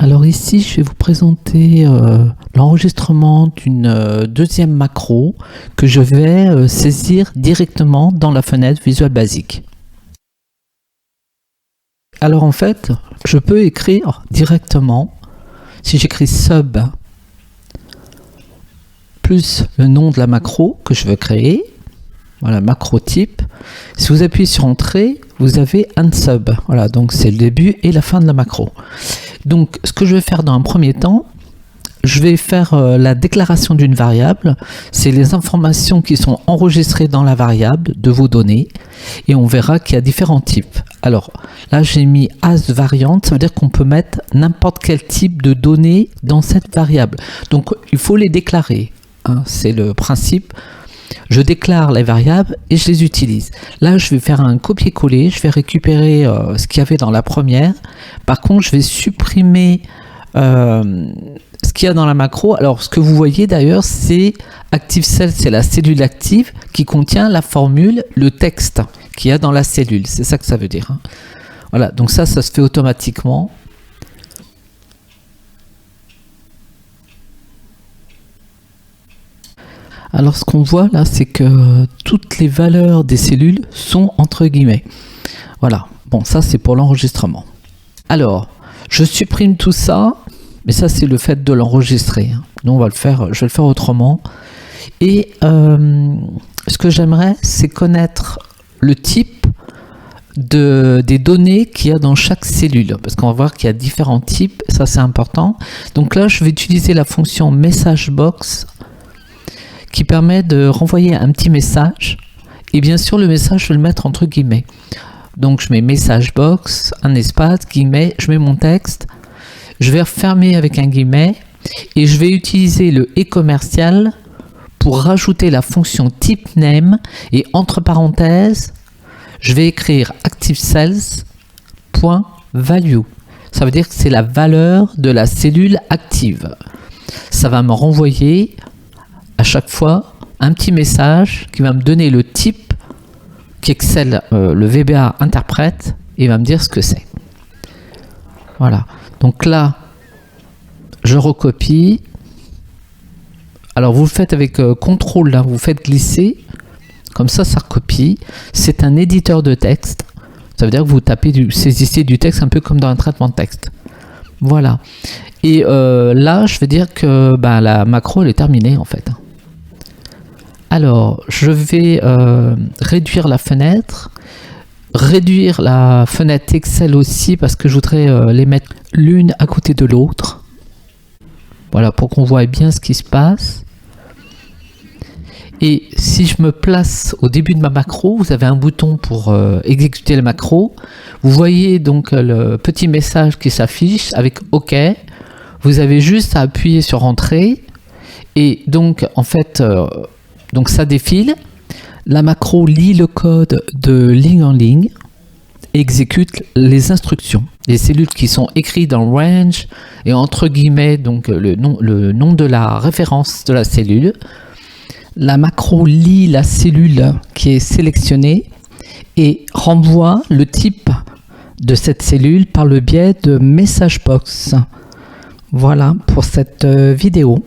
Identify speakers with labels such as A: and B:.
A: Alors ici, je vais vous présenter l'enregistrement d'une deuxième macro que je vais saisir directement dans la fenêtre Visual Basic. Alors en fait, je peux écrire directement, si j'écris sub plus le nom de la macro que je veux créer, voilà, macro type. Si vous appuyez sur entrée, vous avez un sub. Voilà, donc c'est le début et la fin de la macro. Donc ce que je vais faire dans un premier temps, je vais faire la déclaration d'une variable. C'est les informations qui sont enregistrées dans la variable de vos données. Et on verra qu'il y a différents types. Alors là, j'ai mis as variant, ça veut dire qu'on peut mettre n'importe quel type de données dans cette variable. Donc il faut les déclarer. Hein, c'est le principe. Je déclare les variables et je les utilise. Là, je vais faire un copier-coller. Je vais récupérer ce qu'il y avait dans la première. Par contre, je vais supprimer ce qu'il y a dans la macro. Alors, ce que vous voyez d'ailleurs, c'est ActiveCell, c'est la cellule active qui contient la formule, le texte qu'il y a dans la cellule. C'est ça que ça veut dire. Hein. Voilà, donc ça se fait automatiquement. Alors ce qu'on voit là, c'est que toutes les valeurs des cellules sont entre guillemets. Voilà, bon ça c'est pour l'enregistrement. Alors, je supprime tout ça, mais ça c'est le fait de l'enregistrer. Nous on va le faire, je vais le faire autrement. Et ce que j'aimerais, c'est connaître le type des données qu'il y a dans chaque cellule. Parce qu'on va voir qu'il y a différents types, ça c'est important. Donc là, je vais utiliser la fonction MessageBox qui permet de renvoyer un petit message. Et bien sûr, le message, je vais le mettre entre guillemets. Donc, je mets MessageBox, un espace, guillemets, je mets mon texte. Je vais refermer avec un guillemet et je vais utiliser le et commercial pour rajouter la fonction typeName et entre parenthèses, je vais écrire ActiveCells.value. Ça veut dire que c'est la valeur de la cellule active. Ça va me renvoyer à chaque fois un petit message qui va me donner le type qu'Excel, le VBA interprète et va me dire ce que c'est. Voilà. Donc là, je recopie. Alors vous le faites avec CTRL, là, vous faites glisser. Comme ça, ça recopie. C'est un éditeur de texte. Ça veut dire que vous tapez saisissez du texte un peu comme dans un traitement de texte. Voilà. Et là, je vais dire que la macro, elle est terminée en fait. Alors, je vais réduire la fenêtre Excel aussi parce que je voudrais les mettre l'une à côté de l'autre. Voilà, pour qu'on voit bien ce qui se passe. Et si je me place au début de ma macro, vous avez un bouton pour exécuter la macro. Vous voyez donc le petit message qui s'affiche avec OK. Vous avez juste à appuyer sur Entrée. Et donc, en fait... donc ça défile, la macro lit le code de ligne en ligne, exécute les instructions. Les cellules qui sont écrites dans range et entre guillemets donc le nom de la référence de la cellule. La macro lit la cellule qui est sélectionnée et renvoie le type de cette cellule par le biais de MessageBox. Voilà pour cette vidéo.